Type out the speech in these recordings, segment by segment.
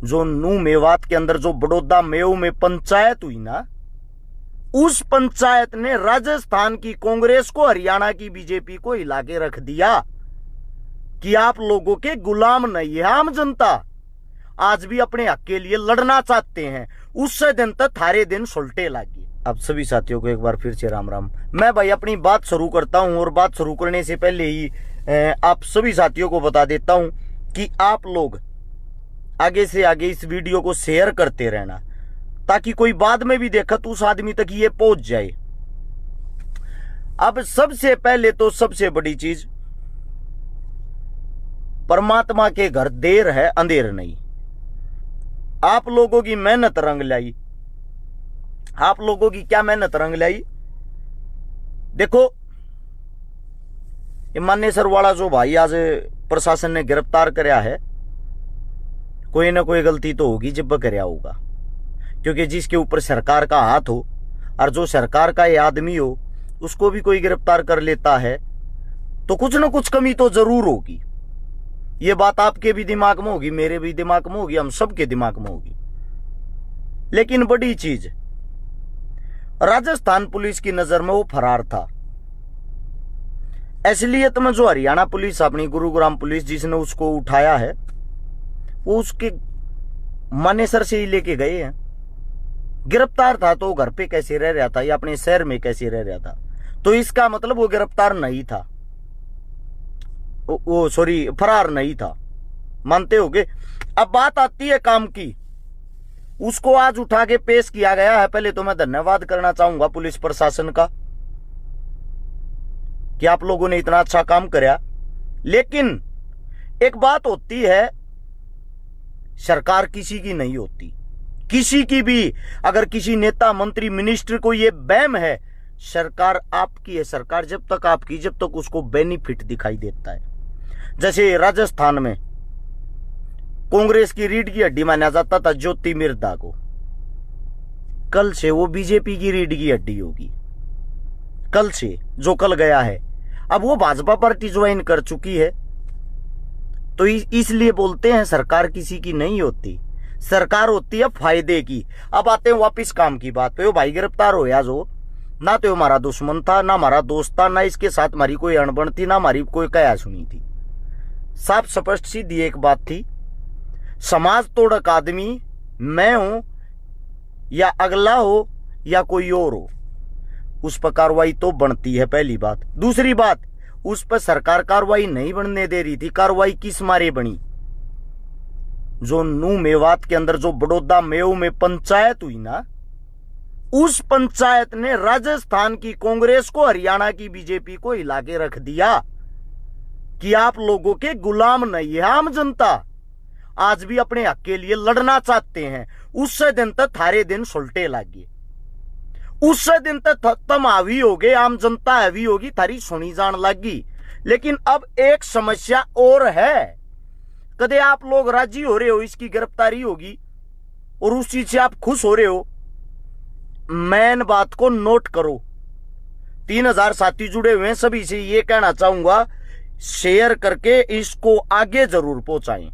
जो नू मेवात के अंदर जो बड़ौदा मेव में पंचायत हुई ना, उस पंचायत ने राजस्थान की कांग्रेस को, हरियाणा की बीजेपी को हिला के रख दिया कि आप लोगों के गुलाम नहीं है आम जनता। आज भी अपने हक के लिए लड़ना चाहते हैं। उससे दिन तक थारे दिन सुलटे लागे। अब सभी साथियों को एक बार फिर से राम राम। मैं भाई अपनी बात शुरू करता हूं, और बात शुरू करने से पहले ही आप सभी साथियों को बता देता हूं कि आप लोग आगे से आगे इस वीडियो को शेयर करते रहना, ताकि कोई बाद में भी देखा तो उस आदमी तक ये पहुंच जाए। अब सबसे पहले तो सबसे बड़ी चीज, परमात्मा के घर देर है अंधेर नहीं। आप लोगों की मेहनत रंग लाई। आप लोगों की क्या मेहनत रंग लाई? देखो, ये मानेसर वाला जो भाई आज प्रशासन ने गिरफ्तार कराया है, कोई ना कोई गलती तो होगी जब कराया होगा, क्योंकि जिसके ऊपर सरकार का हाथ हो और जो सरकार का ये आदमी हो, उसको भी कोई गिरफ्तार कर लेता है तो कुछ ना कुछ कमी तो जरूर होगी। ये बात आपके भी दिमाग में होगी, मेरे भी दिमाग में होगी, हम सबके दिमाग में होगी। लेकिन बड़ी चीज, राजस्थान पुलिस की नजर में वो फरार था। असलियत में जो हरियाणा पुलिस, अपनी गुरुग्राम पुलिस जिसने उसको उठाया है, वो उसके मानेसर से ही लेके गए हैं। गिरफ्तार था तो घर पे कैसे रह रहा था या अपने शहर में कैसे रह रहा था? तो इसका मतलब वो गिरफ्तार नहीं था, वो सॉरी फरार नहीं था। मानते होगे। अब बात आती है काम की। उसको आज उठा के पेश किया गया है। पहले तो मैं धन्यवाद करना चाहूंगा पुलिस प्रशासन का कि आप लोगों ने इतना अच्छा काम कराया। लेकिन एक बात होती है, सरकार किसी की नहीं होती, किसी की भी। अगर किसी नेता, मंत्री, मिनिस्टर को यह वहम है सरकार आपकी है, सरकार जब तक आपकी, जब तक उसको बेनिफिट दिखाई देता है। जैसे राजस्थान में कांग्रेस की रीढ़ की हड्डी माना जाता था ज्योति मिर्धा को, कल से वो बीजेपी की रीढ़ की हड्डी होगी। कल से, जो कल गया है, अब वो भाजपा पार्टी ज्वाइन कर चुकी है। तो इसलिए बोलते हैं सरकार किसी की नहीं होती, सरकार होती है फायदे की। अब आते हैं वापिस काम की बात पे। वो भाई गिरफ्तार हो या जो, ना तो हमारा दुश्मन था, ना हमारा दोस्त था, ना इसके साथ हमारी कोई अनबन थी, ना हमारी कोई कया सुनी थी। साफ स्पष्ट सीधी एक बात थी, समाज तोड़क आदमी मैं हूं या अगला हो या कोई और हो, उस पर कार्रवाई तो बनती है, पहली बात। दूसरी बात, उस पर सरकार कार्रवाई नहीं बनने दे रही थी। कार्रवाई किस मारे बनी? जो नू मेवात के अंदर जो बड़ौदा मेव में पंचायत हुई ना, उस पंचायत ने राजस्थान की कांग्रेस को, हरियाणा की बीजेपी को हिला के रख दिया कि आप लोगों के गुलाम नहीं है आम जनता। आज भी अपने हक के लिए लड़ना चाहते हैं। उससे दिन तक थारे दिन सुलटे लागे। उससे दिन तक तुम हावी होगे, आम जनता हावी होगी, थारी सुनी जान लगी। लेकिन अब एक समस्या और है। कदे आप लोग राजी हो रहे हो इसकी गिरफ्तारी होगी और उस चीज से आप खुश हो रहे हो? मेन बात को नोट करो। 3000 साथी जुड़े हुए हैं, सभी से ये कहना चाहूंगा, शेयर करके इसको आगे जरूर पहुंचाएं।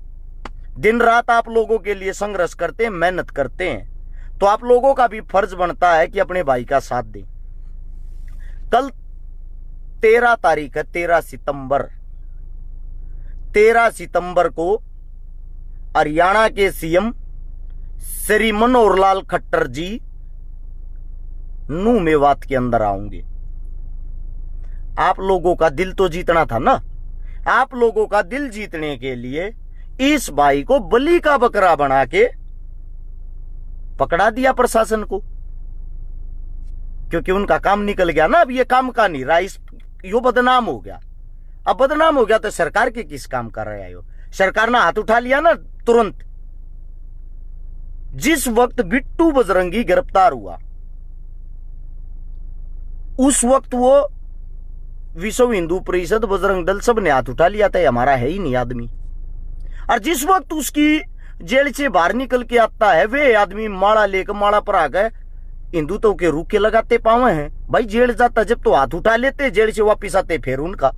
दिन रात आप लोगों के लिए संघर्ष करते हैं, मेहनत करते हैं, तो आप लोगों का भी फर्ज बनता है कि अपने भाई का साथ दें। कल 13 तारीख है, 13 सितंबर। 13 सितंबर को हरियाणा के सीएम श्री मनोहर लाल खट्टर जी नू मेवात के अंदर आएंगे। आप लोगों का दिल तो जीतना था ना। आप लोगों का दिल जीतने के लिए इस भाई को बलि का बकरा बना के पकड़ा दिया प्रशासन को, क्योंकि उनका काम निकल गया ना। अब ये काम का नहीं रहा, यो बदनाम हो गया। अब बदनाम हो गया तो सरकार के किस काम कर रहे हो? सरकार ने हाथ उठा लिया ना तुरंत। जिस वक्त बिट्टू बजरंगी गिरफ्तार हुआ, उस वक्त वो विश्व हिंदू परिषद, बजरंग दल सब ने हाथ उठा लिया था, हमारा है ही नहीं आदमी। और जिस वक्त उसकी जेल से बाहर निकल के आता है, वे आदमी माला लेकर, माला पर आ गए, हिंदुत्व के रूखे लगाते पावे हैं। भाई जेल जाता जब तो हाथ उठा लेते, जेल से वापिस आते फिर उनका।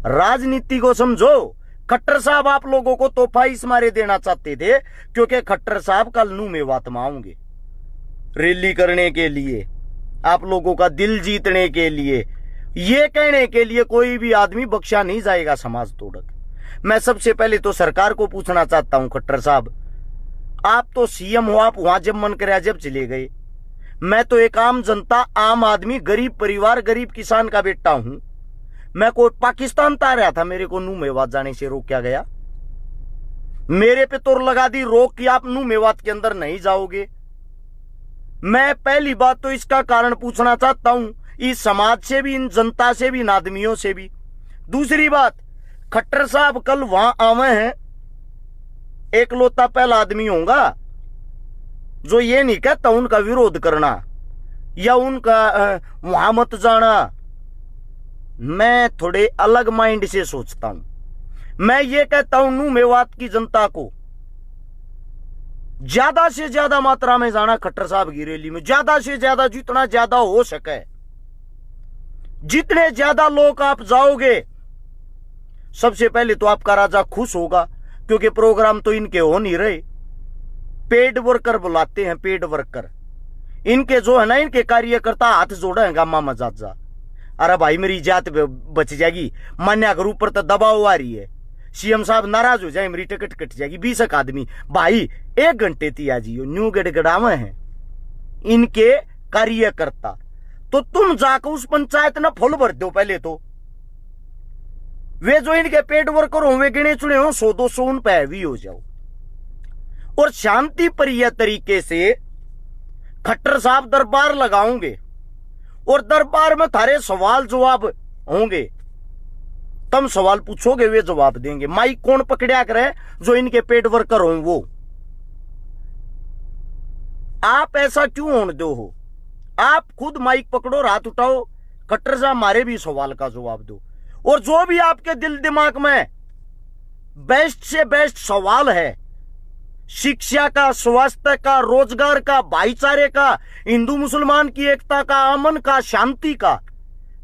राजनीति को समझो, खट्टर साहब आप लोगों को तोहफा इस मारे देना चाहते थे क्योंकि खट्टर साहब कल नू मेवात में आऊंगे रैली करने के लिए, आप लोगों का दिल जीतने के लिए, ये कहने के लिए कोई भी आदमी बख्शा नहीं जाएगा समाज तोड़क। मैं सबसे पहले तो सरकार को पूछना चाहता हूं, खट्टर साहब आप तो सीएम हो, आप वहां जब मन करे जब चले गए। मैं तो एक आम जनता, आम आदमी, गरीब परिवार, गरीब किसान का बेटा हूं। मैं कोई पाकिस्तान ता रहा था, मेरे को नू मेवात जाने से रोका गया। मेरे पे तोड़ लगा दी रोक कि आप नू मेवात के अंदर नहीं जाओगे। मैं पहली बात तो इसका कारण पूछना चाहता हूं, इस समाज से भी, इन जनता से भी, इन आदमियों से भी। दूसरी बात, खट्टर साहब कल वहां आवे हैं, एक लौता पहला आदमी होगा जो ये नहीं कहता उनका विरोध करना या उनका वहां मत जाना। मैं थोड़े अलग माइंड से सोचता हूं। मैं ये कहता हूं नू मेवात की जनता को ज्यादा से ज्यादा मात्रा में जाना खट्टर साहब की रैली में, ज्यादा से ज्यादा, जितना ज्यादा हो सके। जितने ज्यादा लोग आप जाओगे, सबसे पहले तो आपका राजा खुश होगा क्योंकि प्रोग्राम तो इनके हो नहीं रहे। पेड वर्कर बुलाते हैं, पेड वर्कर इनके जो है ना, इनके कार्यकर्ता हाथ जोड़े हैं गामा मजाजा। अरे भाई मेरी जात बच जाएगी, मान्या कर ऊपर तो दबाव आ रही है, सीएम साहब नाराज हो जाए, मेरी टिकट कट जाएगी। 20 आदमी भाई 1 घंटे थी आ जियो, न्यू गड़गड़ावे हैं इनके कार्यकर्ता। तो तुम जाकर उस पंचायत ना फुल भर दो। पहले तो वे जो इनके पेड वर्कर हो, वे गिने चुने हो, 100-200 उन पे हैवी हो जाओ और शांति प्रिय तरीके से खट्टर साहब दरबार लगाओगे और दरबार में थारे सवाल जवाब होंगे। तुम सवाल पूछोगे, वे जवाब देंगे। माइक कौन पकड़िया करे? जो इनके पेड वर्कर हो वो। आप ऐसा क्यों होने दो हो? आप खुद माइक पकड़ो, हाथ उठाओ, खट्टर साहब हमारे भी सवाल का जवाब दो। और जो भी आपके दिल दिमाग में बेस्ट से बेस्ट सवाल है, शिक्षा का, स्वास्थ्य का, रोजगार का, भाईचारे का, हिंदू मुसलमान की एकता का, अमन का, शांति का,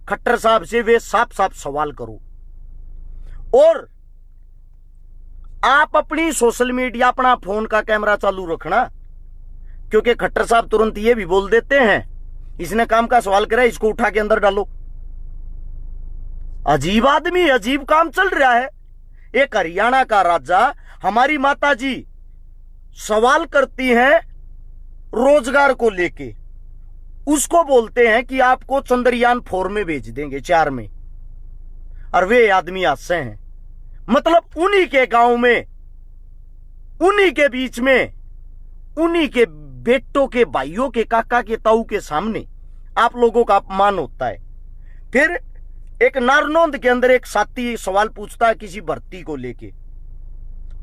खट्टर साहब से वे साफ साफ सवाल करो। और आप अपनी सोशल मीडिया, अपना फोन का कैमरा चालू रखना, क्योंकि खट्टर साहब तुरंत ये भी बोल देते हैं, इसने काम का सवाल करा, इसको उठा के अंदर डालो। अजीब आदमी, अजीब काम चल रहा है। एक हरियाणा का राजा, हमारी माता जी सवाल करती हैं रोजगार को लेके, उसको बोलते हैं कि आपको चंद्रयान 4 में भेज देंगे, 4 में, और वे आदमी हंसे हैं। मतलब उन्हीं के गांव में, उन्हीं के बीच में, उन्हीं के बेटों के, भाइयों के, काका के, ताऊ के सामने आप लोगों का अपमान होता है। फिर एक नारनौंद के अंदर एक साथी सवाल पूछता है किसी भर्ती को लेके,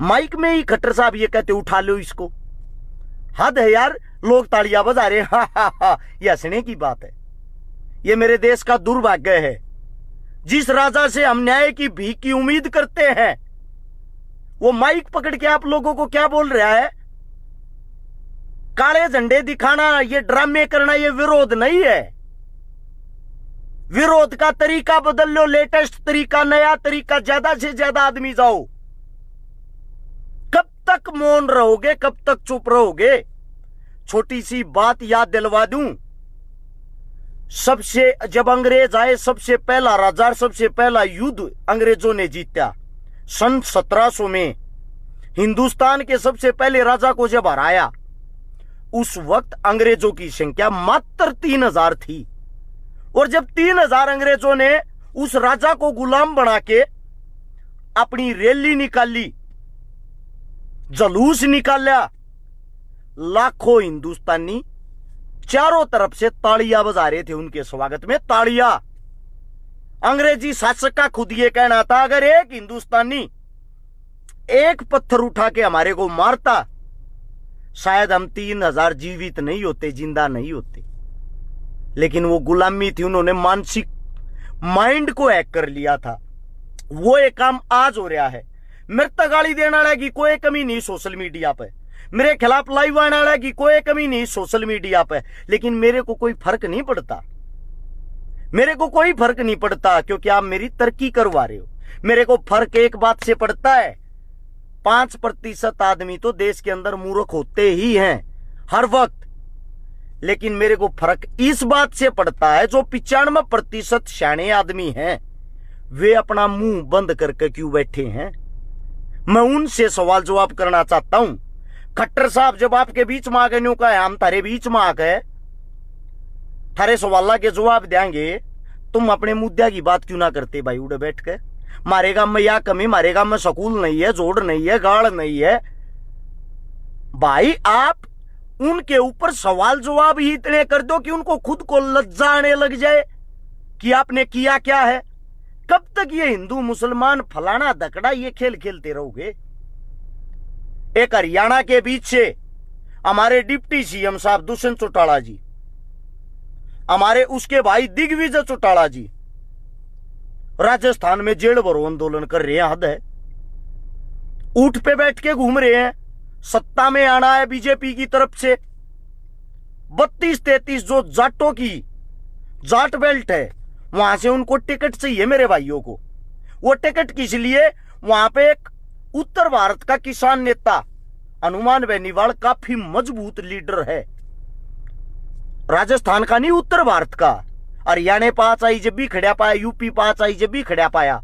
माइक में ही खट्टर साहब ये कहते उठा लो इसको। हद है यार, लोग तालियां बजा रहे, हा हा हा, ये हंसने की बात है। ये मेरे देश का दुर्भाग्य है। जिस राजा से हम न्याय की भीख की उम्मीद करते हैं, वो माइक पकड़ के आप लोगों को क्या बोल रहा है? काले झंडे दिखाना, ये ड्रामे करना, ये विरोध नहीं है। विरोध का तरीका बदल लो, लेटेस्ट तरीका, नया तरीका, ज्यादा से ज्यादा आदमी जाओ। कब तक मौन रहोगे, कब तक चुप रहोगे? छोटी सी बात याद दिलवा दूं, जब अंग्रेज आए, सबसे पहला राजा, सबसे पहला युद्ध अंग्रेजों ने जीता सन 1700 में। हिंदुस्तान के सबसे पहले राजा को जब हराया, उस वक्त अंग्रेजों की संख्या मात्र 3000 थी। और जब 3000 अंग्रेजों ने उस राजा को गुलाम बना के अपनी रैली निकाली, जुलूस निकाला, लाखों हिंदुस्तानी चारों तरफ से तालियां बजा रहे थे उनके स्वागत में, तालियां। अंग्रेजी शासक का खुद ये कहना था, अगर एक हिंदुस्तानी एक पत्थर उठा के हमारे को मारता, शायद हम 3000 जीवित नहीं होते, जिंदा नहीं होते। लेकिन वो गुलामी थी, उन्होंने मानसिक माइंड को हैक कर लिया था। वो एक काम आज हो रहा है। मेरे तक गाली देने वाले की कोई कमी नहीं सोशल मीडिया पे, मेरे खिलाफ लाइव आने वाले की कोई कमी नहीं सोशल मीडिया पे, लेकिन मेरे को कोई फर्क नहीं पड़ता। मेरे को कोई फर्क नहीं पड़ता, क्योंकि आप मेरी तरक्की करवा रहे हो। मेरे को फर्क एक बात से पड़ता है, 5% आदमी तो देश के अंदर मूर्ख होते ही हैं हर वक्त, लेकिन मेरे को फर्क इस बात से पड़ता है जो 95% शाणे आदमी हैं, वे अपना मुंह बंद करके क्यों बैठे हैं। मैं उनसे सवाल जवाब करना चाहता हूं। खट्टर साहब जब आपके बीच में आ गए, न्यू का हम थारे बीच में आ गए, थारे सवाल के जवाब देंगे, तुम अपने मुद्दा की बात क्यों ना करते भाई उड़े बैठ के। मारे गांव में या कमी, मारे गांव में स्कूल नहीं है, जोड़ नहीं है, गाड़ नहीं है। भाई आप उनके ऊपर सवाल जवाब ही इतने कर दो कि उनको खुद को लज्जा आने लग जाए कि आपने किया क्या है। कब तक ये हिंदू मुसलमान फलाना दकड़ा ये खेल खेलते रहोगे। एक हरियाणा के बीच से हमारे डिप्टी सीएम साहब दुष्यंत चौटाला जी, हमारे उसके भाई दिग्विजय चौटाला जी राजस्थान में जेल भरो आंदोलन कर रहे हैं। हद है, ऊंट पे बैठ के घूम रहे हैं। सत्ता में आना है बीजेपी की तरफ से। 32-33 जो जाटों की जाट बेल्ट है, वहां से उनको टिकट चाहिए मेरे भाइयों को। वो टिकट किस लिए? वहां पे एक उत्तर भारत का किसान नेता हनुमान बेनीवाल काफी मजबूत लीडर है, राजस्थान का नहीं उत्तर भारत का। हरियाणा पास आई जब भी खड़ा पाया, यूपी पास आई जब भी खड़ा पाया।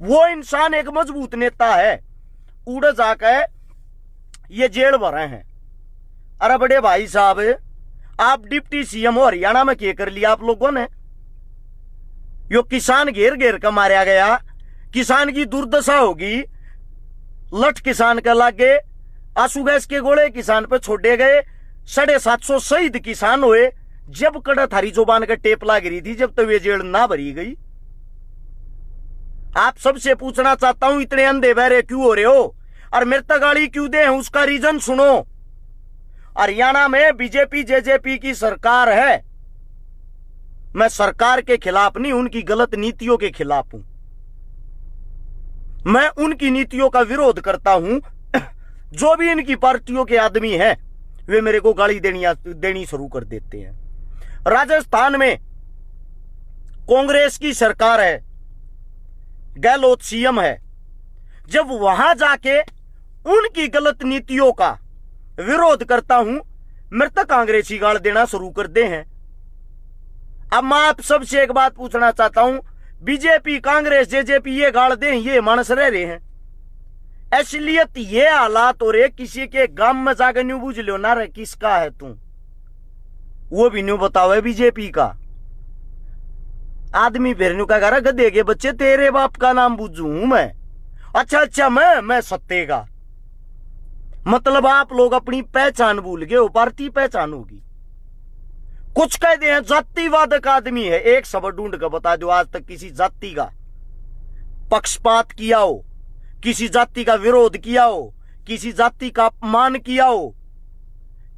वो इंसान एक मजबूत नेता है, उड़ जाकर ये जेल भरे हैं। अरे बड़े भाई साहब, आप डिप्टी सीएम हो, हरियाणा में क्या कर लिया आप लोगों ने? यो किसान घेर घेर कर मारा गया, किसान की दुर्दशा होगी। लठ किसान के लागे, आंसू गैस के गोले किसान पे छोड़े गए। 750 शहीद किसान हुए। जब कड़ा थारी जुबान का टेप लाग रही थी, जब तो वे जेल ना भरी गई। आप सबसे पूछना चाहता हूं, इतने अंधे बहरे क्यों हो रहे हो और मेरे तक गाली क्यों दे? उसका रीजन सुनो। हरियाणा में बीजेपी जेजेपी की सरकार है। मैं सरकार के खिलाफ नहीं, उनकी गलत नीतियों के खिलाफ हूं। मैं उनकी नीतियों का विरोध करता हूं। जो भी इनकी पार्टियों के आदमी हैं, वे मेरे को गाली देनी शुरू कर देते हैं। राजस्थान में कांग्रेस की सरकार है, गहलोत सीएम है। जब वहां जाके उनकी गलत नीतियों का विरोध करता हूं, मेरे तक कांग्रेसी गाल देना शुरू कर दे हैं। अब मैं आप सबसे एक बात पूछना चाहता हूं, बीजेपी कांग्रेस जेजेपी ये गाल दे, ये मानस रह रहे हैं। असलियत ये हालात हो रहे, किसी के गांव में जाकर न्यू बुझ लो ना रे किसका है तू, वो भी न्यू बताओ है बीजेपी का आदमी। फिर न्यू का कह गधे के बच्चे तेरे बाप का नाम बुझू मैं। अच्छा मैं सत्ते का मतलब आप लोग अपनी पहचान भूल गए हो, पार्टी पहचान होगी। कुछ कहते हैं जातिवादक आदमी है, एक शब्द ढूंढ कर बता दो आज तक किसी जाति का पक्षपात किया हो, किसी जाति का विरोध किया हो, किसी जाति का अपमान किया हो,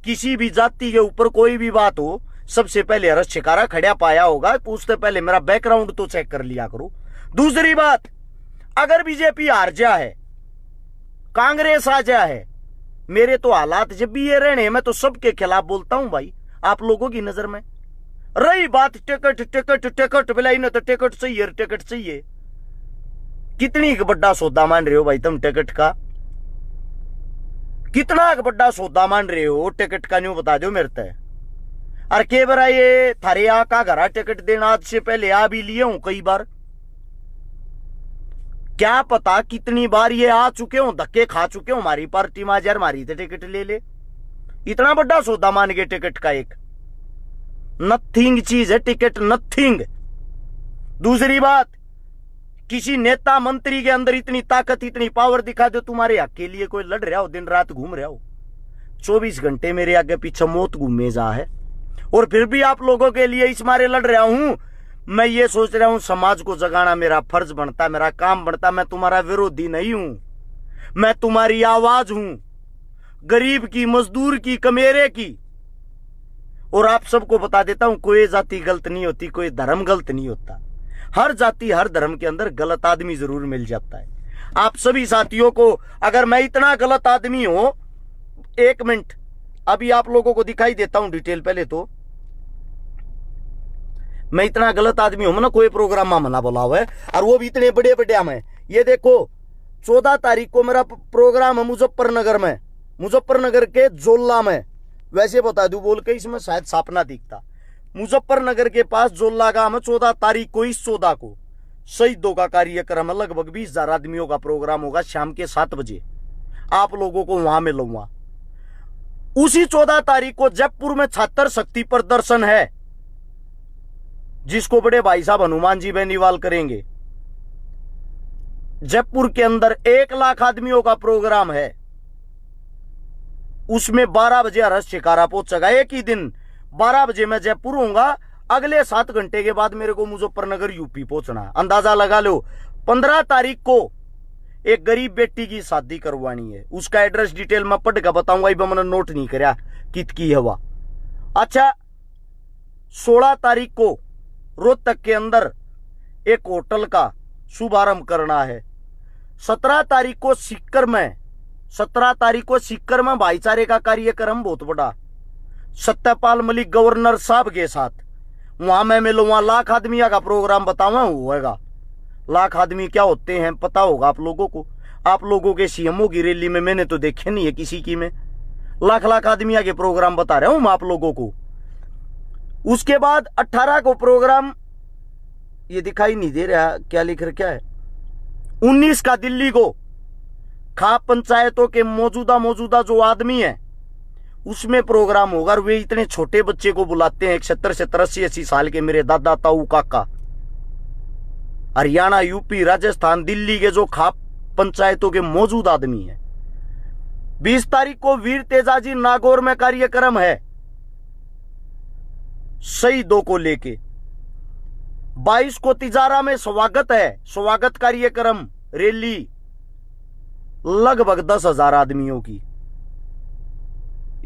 किसी भी जाति के ऊपर कोई भी बात हो, सबसे पहले हर्ष शिकारा खड़ा पाया होगा। पूछते पहले मेरा बैकग्राउंड तो चेक कर लिया करो। दूसरी बात, अगर बीजेपी हार जा है, कांग्रेस आ जा है, मेरे तो हालात जब भी ये रहने, मैं तो सबके खिलाफ बोलता हूं भाई आप लोगों की नजर में। रही बात टिकट टिकट टिकट बिलाई ना तो टिकट चाहिए, टिकट चाहिए। कितनी बड़ा सौदा मान रहे हो भाई तुम टिकट का? कितना बड़ा सौदा मान रहे हो टिकट का? न्यू बता दो मेरे तय। और के बार ये थारे आ का घरा टिकट देना आज से पहले आ भी लिए हूं कई बार। क्या पता कितनी बार ये आ चुके हो, धक्के खा चुके हो, हमारी पार्टी में यार मारी थे टिकट ले ले। इतना बड़ा सौदा मान गए टिकट का? एक नथिंग चीज है टिकट, नथिंग। दूसरी बात, किसी नेता मंत्री के अंदर इतनी ताकत इतनी पावर दिखा दो, तुम्हारे हक के लिए कोई लड़ रहा हो, दिन रात घूम रहा हो, 24 घंटे मेरे आगे पीछे मौत घूमे जा है, और फिर भी आप लोगों के लिए इस मारे लड़ रहा हूं। मैं ये सोच रहा हूं समाज को जगाना मेरा फर्ज बनता, मेरा काम बनता। मैं तुम्हारा विरोधी नहीं हूं, मैं तुम्हारी आवाज हूं, गरीब की, मजदूर की, कमेरे की। और आप सबको बता देता हूं, कोई जाति गलत नहीं होती, कोई धर्म गलत नहीं होता। हर जाति हर धर्म के अंदर गलत आदमी जरूर मिल जाता है। आप सभी साथियों को, अगर मैं इतना गलत आदमी हूं, एक मिनट अभी आप लोगों को दिखाई देता हूं डिटेल। पहले तो मैं इतना गलत आदमी हूं ना, कोई प्रोग्राम में मना बोला हुआ है, और वो भी इतने बड़े बड़े में ये देखो 14 तारीख को मेरा प्रोग्राम है मुजफ्फरनगर में, मुजफ्फरनगर के जोल्ला में। वैसे बता दूं बोल के इसमें शायद सापना दिखता। मुजफ्फरनगर के पास जोल्ला गांव में 14 तारीख को, इस 14 को शहीदों का कार्यक्रम है। लगभग 20,000 आदमियों का प्रोग्राम होगा शाम के 7 बजे। आप लोगों को वहां मिलूंगा। उसी 14 तारीख को जयपुर में छात्र शक्ति प्रदर्शन है, जिसको बड़े भाई साहब हनुमान जी बेनीवाल करेंगे। जयपुर के अंदर 1 लाख आदमियों का प्रोग्राम है। उसमें 12 बजे हर्ष शिकारा पहुंचेगा। एक ही दिन 12 बजे मैं जयपुर होऊंगा, अगले 7 घंटे के बाद मेरे को मुजफ्फरनगर यूपी पहुंचना। अंदाजा लगा लो। 15 तारीख को एक गरीब बेटी की शादी करवानी है। उसका एड्रेस डिटेल मैं पढ़ के बताऊंगा, इब मैंने नोट नहीं करया कित की हवा। अच्छा, 16 तारीख को रोहतक के अंदर एक होटल का शुभारंभ करना है। 17 तारीख को सीकर में, 17 तारीख को सीकर में भाईचारे का कार्यक्रम बहुत बड़ा, सत्यपाल मलिक गवर्नर साहब के साथ। वहां मैं मिलूंगा। लाख आदमी का प्रोग्राम बतावा होगा। लाख आदमी क्या होते हैं पता होगा आप लोगों को। आप लोगों के सीएमओ की रैली में मैंने तो देखे नहीं है किसी की में। लाख लाख आदमी के प्रोग्राम बता रहा हूं मैं आप लोगों को। उसके बाद 18 को प्रोग्राम, ये दिखाई नहीं दे रहा क्या लिख रहा, क्या है। 19 का दिल्ली को खाप पंचायतों के मौजूदा जो आदमी है उसमें प्रोग्राम होगा। और वे इतने छोटे बच्चे को बुलाते हैं, 70 80 साल के मेरे दादा ताऊ काका। हरियाणा, यूपी, राजस्थान, दिल्ली के जो खाप पंचायतों के मौजूद आदमी हैं। 20 तारीख को वीर तेजाजी नागौर में कार्यक्रम है शहीदों को लेके। 22 को तिजारा में स्वागत है, स्वागत कार्यक्रम, रैली लगभग 10,000 आदमियों की।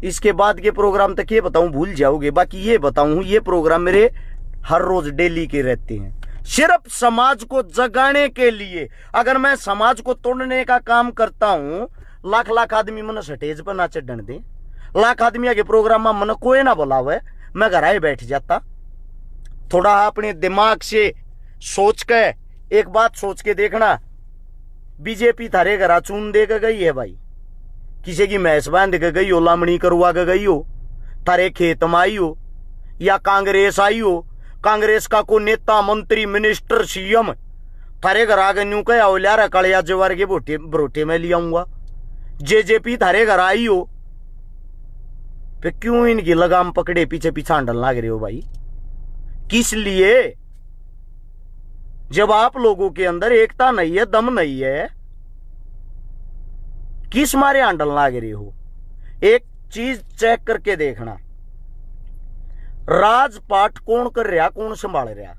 इसके बाद के प्रोग्राम तक ये बताऊं भूल जाओगे। बाकी ये बताऊं, ये प्रोग्राम मेरे हर रोज डेली के रहते हैं, सिर्फ समाज को जगाने के लिए। अगर मैं समाज को तोड़ने का काम करता हूं, लाख लाख आदमी मन स्टेज पर ना चढ़न दे, लाख आदमी के प्रोग्राम में मन कोई ना बुलावे, मैं घर आए बैठ जाता। थोड़ा अपने दिमाग से सोच के एक बात सोच के देखना, बीजेपी थारे घरा चून दे के गई है भाई, किसी की मैस बांध के गई हो, लामणी करवा के गई हो, थारे खेत में आई हो, या कांग्रेस आई हो, कांग्रेस का कोई नेता मंत्री मिनिस्टर सीएम थारे घर आगे न्यू कया हो, लिया कालिया जवार के बरोटे में लिया आऊंगा। जेजेपी थारे घर आई हो, फिर क्यों इनकी लगाम पकड़े पीछे पीछा डल लाग रहे हो भाई? किस लिए? जब आप लोगों के अंदर एकता नहीं है, दम नहीं है, किस मारे आंडल लाग रहे हो? एक चीज चेक करके देखना, राजपाट कौन कर रहा, कौन संभाल रहा?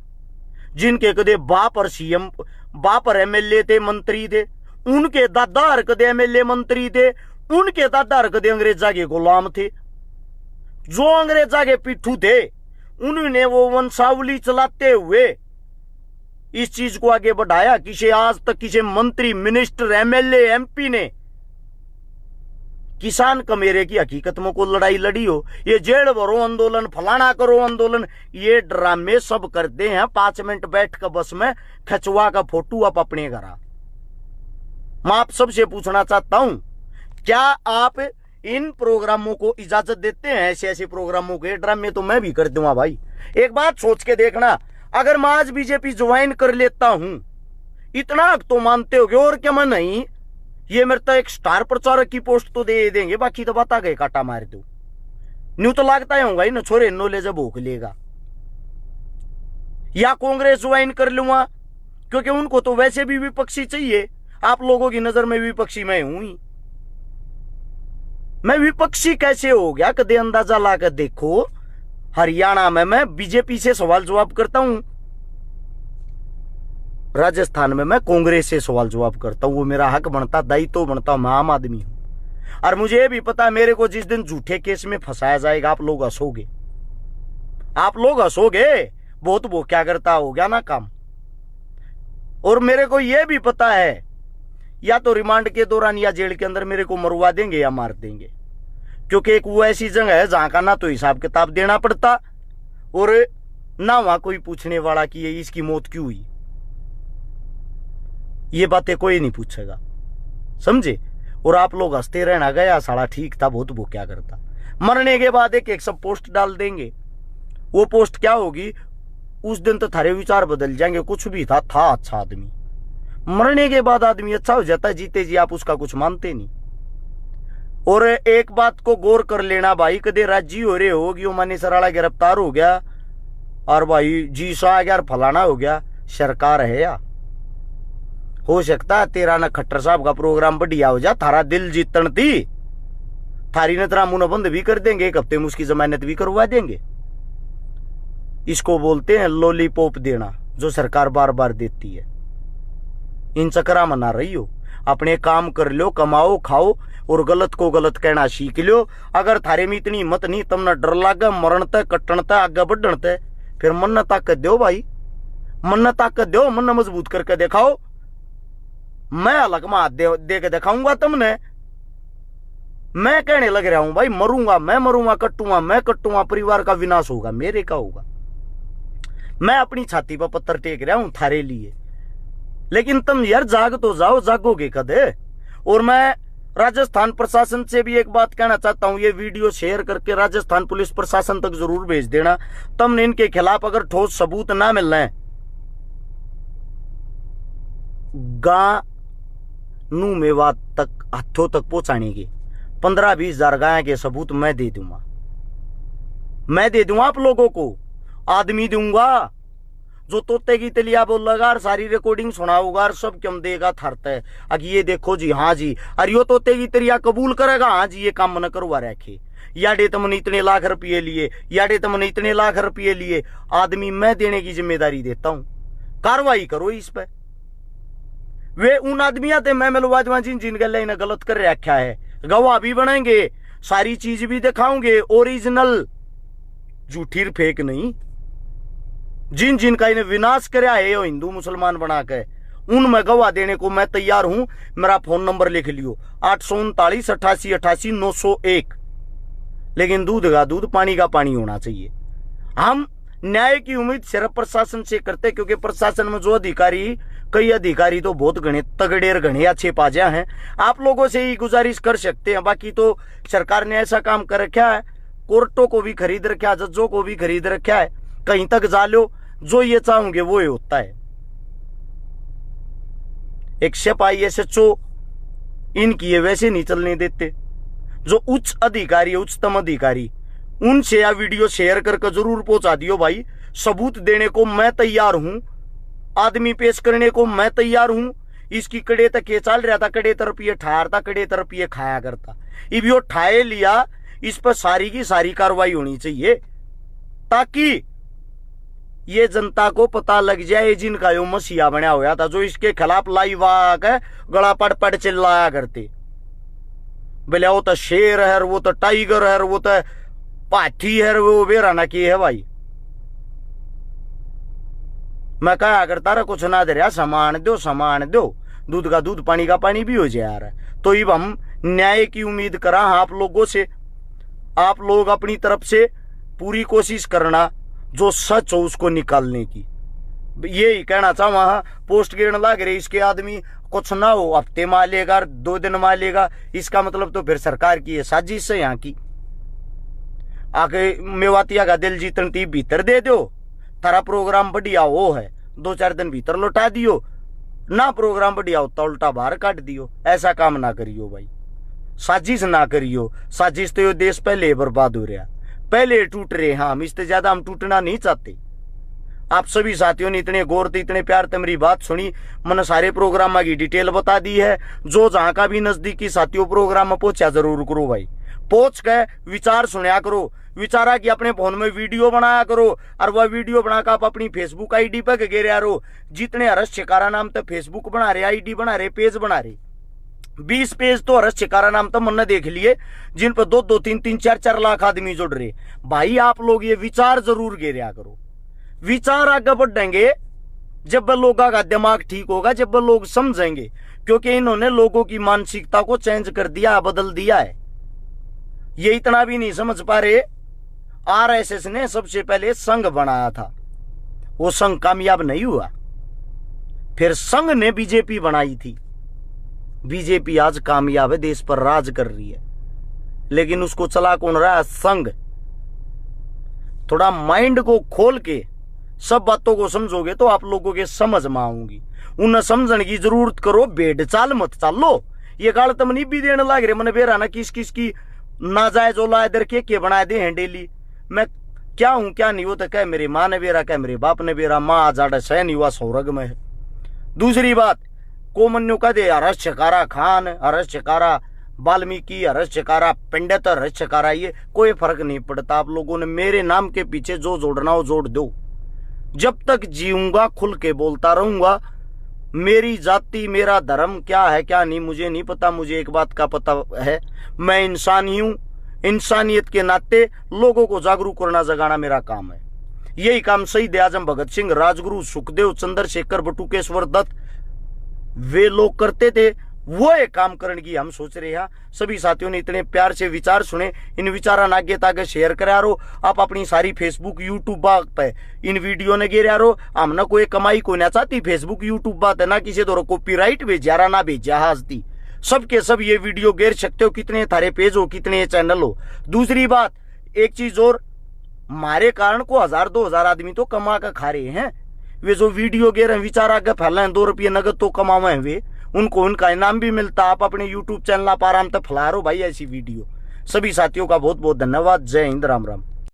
जिनके कदे बाप और सीएम, बाप और एमएलए थे, मंत्री थे, उनके दादा हर कदे एमएलए मंत्री थे, उनके दादा हर कदे अंग्रेजा के गुलाम थे। जो अंग्रेजा के पिट्ठू थे, उन्होंने वो वंशावली चलाते हुए इस चीज को आगे बढ़ाया। किसी आज तक किसी मंत्री, मिनिस्टर, एमएलए, एमपी ने किसान कमेरे की हकीकत में को लड़ाई लड़ी हो? ये जेल भरो आंदोलन, फलाना करो आंदोलन, ये ड्रामे सब करते हैं। 5 मिनट बैठ कर बस में खचवा का फोटो आप अपने घर। मैं आप सबसे पूछना चाहता हूं, क्या आप इन प्रोग्रामों को इजाजत देते हैं? ऐसे ऐसे प्रोग्रामों के ड्रामे तो मैं भी कर दूंगा भाई। एक बात सोच के देखना, अगर मैं आज बीजेपी ज्वाइन कर लेता हूं, इतना तो मानते हो और क्या मैं नहीं, ये मेरे तो एक स्टार प्रचारक की पोस्ट तो दे देंगे, बाकी तो बता गए काटा मार दो। न्यू तो लगता होगा ही ना, छोरे नो ले जब भूख लेगा। या कांग्रेस ज्वाइन कर लूंगा, क्योंकि उनको तो वैसे भी विपक्षी चाहिए। आप लोगों की नजर में विपक्षी मैं हूं ही। मैं विपक्षी कैसे हो गया? कदे अंदाजा लाकर देखो। हरियाणा में मैं बीजेपी से सवाल जवाब करता हूं, राजस्थान में मैं कांग्रेस से सवाल जवाब करता हूं। वो मेरा हक बनता, दायित्व बनता। मैं आम आदमी हूं और मुझे ये भी पता, मेरे को जिस दिन झूठे केस में फंसाया जाएगा, आप लोग हंसोगे, आप लोग हंसोगे। बहुत वो क्या करता हो गया ना काम। और मेरे को यह भी पता है, या तो रिमांड के दौरान या जेल के अंदर मेरे को मरवा देंगे या मार देंगे, क्योंकि एक वो ऐसी जगह है जहां का ना तो हिसाब किताब देना पड़ता और ना वहां कोई पूछने वाला कि इसकी मौत क्यों हुई। ये बातें कोई नहीं पूछेगा, समझे। और आप लोग हंसते रहना, गया साला ठीक था बहुत, वो क्या करता। मरने के बाद एक एक सब पोस्ट डाल देंगे। वो पोस्ट क्या होगी, उस दिन तो थारे विचार बदल जाएंगे, कुछ भी था अच्छा आदमी। मरने के बाद आदमी अच्छा हो जाता है, जीते जी आप उसका कुछ मानते नहीं। और एक बात को गौर कर लेना भाई, कदे राजी हो रहे हो कि मानी सराड़ा गिरफ्तार हो गया और भाई जी सा गया फलाना हो गया, सरकार है या हो सकता है तेरा ना खट्टर साहब का प्रोग्राम बढ़िया हो जा, थारा दिल जीतन थी, थारी ने तेरा मुंह बंद भी कर देंगे, एक हफ्ते में उसकी जमानत भी करवा देंगे। इसको बोलते हैं लॉलीपॉप देना, जो सरकार बार बार देती है। इन चक्करा मना रही हो, अपने काम कर लो, कमाओ खाओ और गलत को गलत कहना सीख लो। अगर थारे में इतनी हिम्मत नहीं, तब न डर लागे मरण तय कट्टन तय आगे बढ़न तय, फिर मन न ताकत दो भाई, मन न ताकत दो, मन न मजबूत करके दिखाओ। मैं अलग में हाथ दे के दिखाऊंगा तुमने। मैं कहने लग रहा हूं भाई, मरूंगा मैं, मरूंगा कट्टूंगा मैं, कट्टूंगा परिवार का विनाश होगा, मेरे का होगा। मैं अपनी छाती पर पत्थर टेक रहा हूं थारे लिए, लेकिन तुम यार जाग तो जाओ, जागोगे कदे। और मैं राजस्थान प्रशासन से भी एक बात कहना चाहता हूं, ये वीडियो शेयर करके राजस्थान पुलिस प्रशासन तक जरूर भेज देना। तुमने इनके खिलाफ अगर ठोस सबूत ना मिल रहे, गां नू मेवात तक हाथों तक पहुंचाने के 15-20 हजार गाय के सबूत मैं दे दूंगा, मैं दे दूंगा आप लोगों को। आदमी दूंगा जो तोते की तलिया बोलेगा और सारी रिकॉर्डिंग सुनाऊंगा और सब क्यों देगा थरते है। अगर ये देखो जी, हाँ जी, और यो तोते की तलिया कबूल करेगा, हाँ जी ये काम न करवा रखे, याडे तुमने इतने लाख रुपये लिए, याडे तुमने इतने लाख रुपये लिए। आदमी मैं देने की जिम्मेदारी देता हूं, कार्रवाई करो इस पे। वे उन आदमियों से मैं मिलवा दूंगा जिन गले इन्हें गलत कर रखा है, गवाह भी बनाएंगे, सारी चीज भी दिखाओगे, ओरिजिनल, झूठी फेक नहीं। जिन का इन्हें विनाश कराया है हिंदू मुसलमान बना के, उनमें गवाह देने को मैं तैयार हूं। मेरा फोन नंबर लिख लियो, 839 88 88 901। लेकिन दूध का दूध, पानी का पानी होना चाहिए। हम न्याय की उम्मीद सिर्फ प्रशासन से करते, क्योंकि प्रशासन में जो अधिकारी, कई अधिकारी तो बहुत घने तगड़े और घने अच्छे पाजा हैं। आप लोगों से ही गुजारिश कर सकते हैं। बाकी तो सरकार ने ऐसा काम कर रखा है, कोर्टों को भी खरीद रखा है, जजों को भी खरीद रखा है, कहीं तक जा लो, जो ये चाहोगे वो ही होता है। एक सिपाही SHO इनकी ये वैसे नहीं चलने देते। जो उच्च अधिकारी, उच्चतम अधिकारी, उनसे यह वीडियो शेयर करके जरूर पहुंचा दियो भाई। सबूत देने को मैं तैयार हूं, आदमी पेश करने को मैं तैयार हूं। इसकी कड़े तक ये चल रहा था, कड़े तरपिए ठहरता, कड़े तरपिए खाया करता। इब यो ठाए लिया, इस पर सारी की सारी कार्रवाई होनी चाहिए, ताकि ये जनता को पता लग जाए जिनका यो मसीहा बना हुआ था, जो इसके खिलाफ लाइव आकर गला पड़ पड़ चिल्लाया करते। बोले वो तो शेर है, वो तो टाइगर है, वो तो पाथी है, वो बेराना की है भाई। मैं कहा करता रहा कुछ ना दे रहा, सामान दो सामान दो, दूध का दूध पानी का पानी भी हो जाए यार। तो अब हम न्याय की उम्मीद करा आप लोगों से। आप लोग अपनी तरफ से पूरी कोशिश करना, जो सच हो उसको निकालने की। यही कहना चाहूँ। हाँ, पोस्ट गिरने लग रही, इसके आदमी कुछ ना हो, हफ्ते में लेगा, 2 दिन में लेगा, इसका मतलब तो फिर सरकार की है साजिश है यहाँ की। आके मेवातिया का दिल जीतन ती भीतर दे दो, थारा प्रोग्राम बढ़िया हो है, 2-4 दिन भीतर लौटा दियो, ना प्रोग्राम बढ़िया होता उल्टा बाहर काट दियो। ऐसा काम ना करियो भाई, साजिश ना करियो। साजिश तो ये देश पहले बर्बाद हो रहा, पहले टूट रहे। हाँ, हम इससे ज्यादा हम टूटना नहीं चाहते। आप सभी साथियों ने इतने गौर से, इतने प्यार से मेरी बात सुनी। मैंने सारे प्रोग्राम की डिटेल बता दी है। जो जहां का भी नजदीकी साथियों प्रोग्राम में पहुंचा जरूर करो भाई, पहुंच के विचार सुनया करो। विचारा कि अपने फोन में वीडियो बनाया करो, और वह वीडियो बनाकर आप अपनी फेसबुक आईडी पर गेरे रहो। जितने हर्ष शिकारा नाम तो फेसबुक बना रहे, आईडी बना रहे, पेज बना रहे, 20 पेज तो हर्ष शिकारा नाम तो मैंने देख लिए, जिन पर 2-2, 3-3, 4-4 लाख आदमी जुड़ रहे। भाई आप लोग ये विचार जरूर गेरिया करो। विचार आगे बढ़ेंगे जब लोगों का दिमाग ठीक होगा, जब लोग समझेंगे, क्योंकि इन्होंने लोगों की मानसिकता को चेंज कर दिया, बदल दिया है। ये इतना भी नहीं समझ पा रहे। RSS ने सबसे पहले संघ बनाया था, वो संघ कामयाब नहीं हुआ। फिर संघ ने बीजेपी बनाई थी। बीजेपी आज कामयाब है, देश पर राज कर रही है, लेकिन उसको चला कौन रहा है? संघ। थोड़ा माइंड को खोल के सब बातों को समझोगे तो आप लोगों के समझ में आऊंगी। उन्हें समझने की जरूरत करो, भेड़ चाल मत चालो। ये गाल तम नहीं भी देने लग रहे मैंने बेरा ना किस किस की नाजायज औलाद इधर के बनाए दे हैं डेली। मैं क्या हूं क्या नहीं, वो तो कह मेरी माँ ने बेरा, कह मेरे बाप ने बेरा, माँ आजाड़ा सहन हुआ सौरग में है। दूसरी बात, कोमन्यु का दे हरस चकारा खान, हरस चकारा वाल्मीकि, हरस चकारा पंडित, हरस चकारा, ये कोई फर्क नहीं पड़ता। आप लोगों ने मेरे नाम के पीछे जो जोड़ना हो जोड़ दो। जब तक जीऊंगा खुल के बोलता रहूंगा। मेरी जाति मेरा धर्म क्या है क्या नहीं मुझे नहीं पता। मुझे एक बात का पता है, मैं इंसान ही हूं। इंसानियत के नाते लोगों को जागरूक करना जगाना मेरा काम है। यही काम शहीद आजम भगत सिंह, राजगुरु सुखदेव, चंद्रशेखर, बटुकेश्वर दत्त वे लोग करते थे। वो एक काम करने की हम सोच रहे हैं। सभी साथियों ने इतने प्यार से विचार सुने, इन विचारा आगे तागे शेयर करा रो। आप अपनी सारी फेसबुक यूट्यूब पे इन वीडियो ने गिरा रो। हमने कोई कमाई को ना चाहती फेसबुक यूट्यूब बात है ना, किसी दो कॉपीराइट भेजा ना भेजा हाजती। सबके सब ये वीडियो गिर सकते हो, कितने थारे पेज हो, कितने चैनल हो। दूसरी बात, एक चीज और, हमारे कारण को 1000-2000 आदमी तो कमा कर खा रहे हैं। वे जो वीडियो गिर रहे विचार आगे फैला 2 रुपये नगद तो कमावे वे, उनको उनका इनाम भी मिलता। आप अपने यूट्यूब चैनल आप आराम तक फैला रहे हो भाई ऐसी वीडियो। सभी साथियों का बहुत बहुत धन्यवाद। जय हिंद, राम राम।